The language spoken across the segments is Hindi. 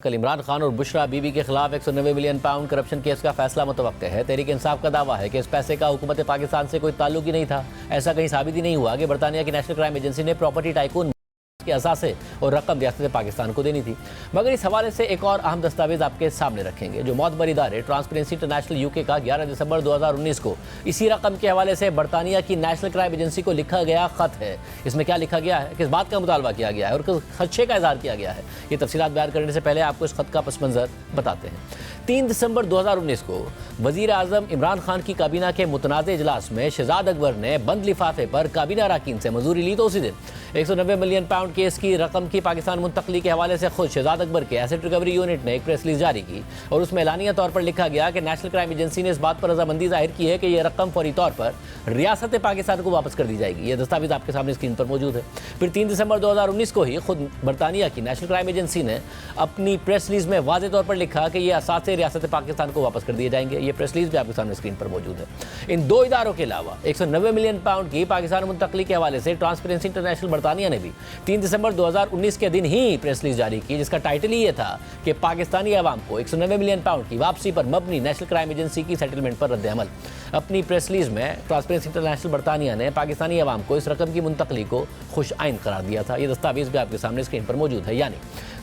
कल इमरान खान और बुशरा बीबी के खिलाफ 190 मिलियन पाउंड करप्शन केस का फैसला मुतवक्के है। तहरीक इंसाफ का दावा है कि इस पैसे का हुकूमत पाकिस्तान से कोई ताल्लुक ही नहीं था। ऐसा कहीं साबित ही नहीं हुआ कि बरतानिया की नेशनल क्राइम एजेंसी ने प्रॉपर्टी टाइकून के असासे और रकम रियासत पाकिस्तान को देनी थी। मगर इस हवाले से एक और अहम दस्तावेज आपके सामने रखेंगे जो मोतबर इदारे ट्रांसपेरेंसी इंटरनेशनल यूके का 11 दिसंबर 2019 को इसी रकम के हवाले से बरतानिया की नेशनल क्राइम एजेंसी को लिखा गया खत है। इसमें क्या लिखा गया है, किस बात का मुतालबा किया गया है और किस खदशे का इजहार किया गया है, ये तफसीलात बयान करने से पहले आपको इस खत का पस मंजर बताते हैं। 3 दिसंबर 2019 को वजीर आजम इमरान खान की काबीना के मुतनाज़ इजलास में शहजाद अकबर ने बंद लिफाफे पर काबीना अरकान से मंजूरी ली तो उसी दिन 190 मिलियन पाउंड केस की रकम की पाकिस्तान मुंतकली के हवाले से खुद शहजाद अकबर के एसेट रिकवरी यूनिट ने एक प्रेस रिलीज जारी की और उसमें एलानिया तौर पर लिखा गया कि नेशनल क्राइम एजेंसी ने इस बात पर रजामंदी जाहिर की है कि यह रकम फौरी तौर पर रियासत पाकिस्तान को वापस कर दी जाएगी। यह दस्तावेज आपके सामने स्क्रीन पर मौजूद है। फिर 3 दिसंबर 2019 को ही खुद बरतानिया की नेशनल क्राइम एजेंसी ने अपनी प्रेस रिलीज में वाज़ेह तौर पर लिखा कि यह असासे रियासत पाकिस्तान को वापस कर दिए जाएंगे। ये प्रेस रिलीज भी आपके सामने स्क्रीन पर मौजूद है। इन दो इदारों के अलावा 190 मिलियन पाउंड की पाकिस्तान मुंतकली के हवाले से ट्रांसपेरेंसी इंटरनेशनल बरतानिया ने भी 3 दिसंबर 2019 के दिन ही प्रेस रिलीज जारी की जिसका टाइटल ही ये था कि पाकिस्तानी अवाम को 190 मिलियन पाउंड की वापसी पर मबनी नेशनल क्राइम एजेंसी की सेटलमेंट पर रद्द-ए-अमल। अपनी प्रेस रिलीज में ट्रांसपेरेंसी इंटरनेशनल बरतानिया ने पाकिस्तानी अवाम को इस रकम की मुंतकली को खुश आइन करार दिया था। ये दस्तावेज भी आपके सामने स्क्रीन पर मौजूद है। यानी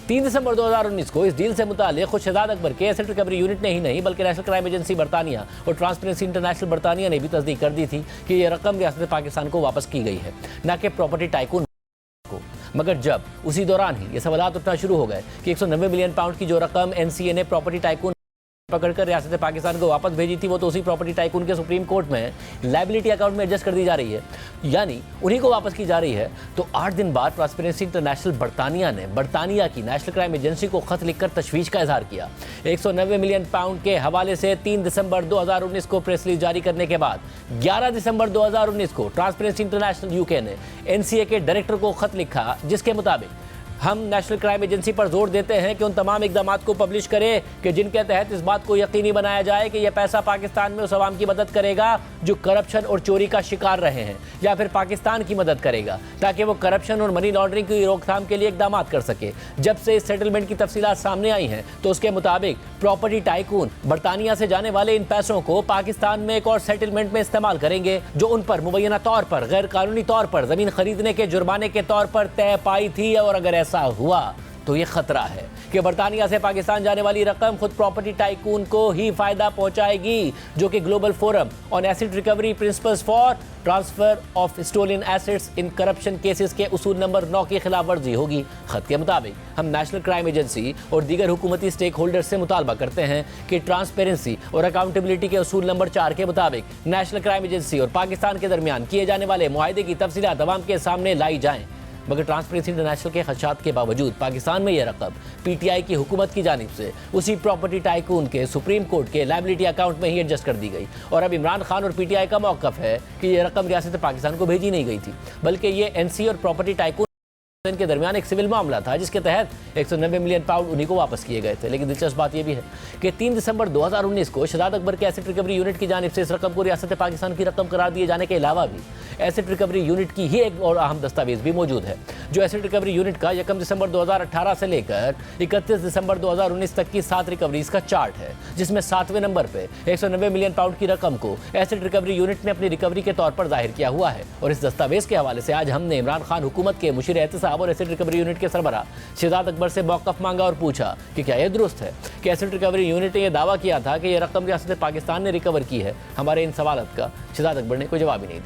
3 दिसंबर 2019 को इस डील से मुताल्लिक़ खुद शहजाद अकबर के एसेट रिकवरी यूनिट ने ही नहीं बल्कि नेशनल क्राइम एजेंसी बरतानिया और ट्रांसपेरेंसी इंटरनेशनल बरतानिया ने भी तस्दीक कर दी थी कि यह रकम रियासत पाकिस्तान को वापस की गई है, न कि प्रॉपर्टी टाइकून को। मगर जब उसी दौरान ही ये सवालात उठना शुरू हो गए कि 190 मिलियन पाउंड की जो रकम एनसीए ने प्रॉपर्टी टाइकून पकड़कर रियासत पाकिस्तान को वापस भेजी थी वो तो उसी प्रॉपर्टी टाइकून के सुप्रीम कोर्ट में लायबिलिटी अकाउंट में एडजस्ट कर दी जा रही है, यानी उन्हीं को वापस की जा रही है। तो 8 दिन बाद ट्रांसपेरेंसी इंटरनेशनल बरतानिया ने बरतानिया की नेशनल क्राइम एजेंसी को खत लिखकर तशवीश का इजहार किया। 190 मिलियन पाउंड के हवाले से 3 दिसंबर 2019 को प्रेस रिलीज जारी करने के बाद 11 दिसंबर 2019 को ट्रांसपेरेंसी इंटरनेशनल यूके ने एनसीए के डायरेक्टर को खत लिखा जिसके मुताबिक हम नेशनल क्राइम एजेंसी पर जोर देते हैं कि उन तमाम इकदामात को पब्लिश करे कि जिनके तहत इस बात को यकीनी बनाया जाए कि यह पैसा पाकिस्तान में उस अवाम की मदद करेगा जो करप्शन और चोरी का शिकार रहे हैं, या फिर पाकिस्तान की मदद करेगा ताकि वो करप्शन और मनी लॉन्ड्रिंग की रोकथाम के लिए इकदामात कर सके। जब से इस सेटलमेंट की तफसीलात सामने आई हैं तो उसके मुताबिक प्रॉपर्टी टाइकून बरतानिया से जाने वाले इन पैसों को पाकिस्तान में एक और सेटलमेंट में इस्तेमाल करेंगे जो उन पर मुबैना तौर पर गैर कानूनी तौर पर जमीन खरीदने के जुर्माने के तौर पर तय पाई थी। और अगर ऐसा हुआ तो ये खतरा है कि बरतानिया से पाकिस्तान जाने वाली रकम खुद प्रॉपर्टी टाइकून को ही फायदा पहुंचाएगी जो कि global forum on asset recovery principles for transfer of stolen assets in corruption cases के उसूल नंबर 9 की खिलाफ वर्जी होगी। खत के मुताबिक हम नेशनल क्राइम एजेंसी और दीगर हुकूमती स्टेक होल्डर्स से मुतालबा करते हैं कि ट्रांसपेरेंसी और अकाउंटेबिलिटी के उसूल नंबर 4 के मुताबिक नेशनल क्राइम एजेंसी और पाकिस्तान के दरमियान किए जाने वाले मुआहदे की तफसीलात अवाम के सामने लाई जाएँ। मगर ट्रांसपेरेंसी इंटरनेशनल के खदशात के बावजूद पाकिस्तान में यह रकम पीटीआई की हुकूमत की जानिब से उसी प्रॉपर्टी टाइकून के सुप्रीम कोर्ट के लायबिलिटी अकाउंट में ही एडजस्ट कर दी गई। और अब इमरान खान और पीटीआई का मौक़िफ़ है कि यह रकम रियासत पाकिस्तान को भेजी नहीं गई थी बल्कि ये एनसी और प्रॉपर्टी टाइकून के दरमियान एक सिविल मामला था जिसके तहत 190 मिलियन पाउंड उन्हीं को वापस किए गए थे। लेकिन दिलचस्प बात यह भी है कि 3 दिसंबर 2019 को शहजाद अकबर के एसेट रिकवरी यूनिट की जानिब से इस रकम को रियासत पाकिस्तान की रकम करार दिए जाने के अलावा भी एसेट रिकवरी यूनिट की ही एक और अहम दस्तावेज भी मौजूद है जो एसेट रिकवरी यूनिट का 1 दिसंबर 2018 से लेकर 31 दिसंबर 2019 तक की 7 रिकवरीज का चार्ट है जिसमें 7वें नंबर पे 190 मिलियन पाउंड की रकम को एसेट रिकवरी यूनिट ने अपनी रिकवरी के तौर पर जाहिर किया हुआ है। और इस दस्तावेज के हवाले से आज हमने इमरान खान हुकूमत के मुशीर एहतसाब और एसेट रिकवरी यूनिट के सरबराह शहजाद अकबर से मौक़िफ़ मांगा और पूछा कि क्या यह दुरुस्त है कि एसेट रिकवरी यूनिट ने यह दावा किया था कि यह रकम रियासत पाकिस्तान ने रिकवर की है। हमारे इन सवालों का शहजाद अकबर ने कोई जवाब ही नहीं दिया।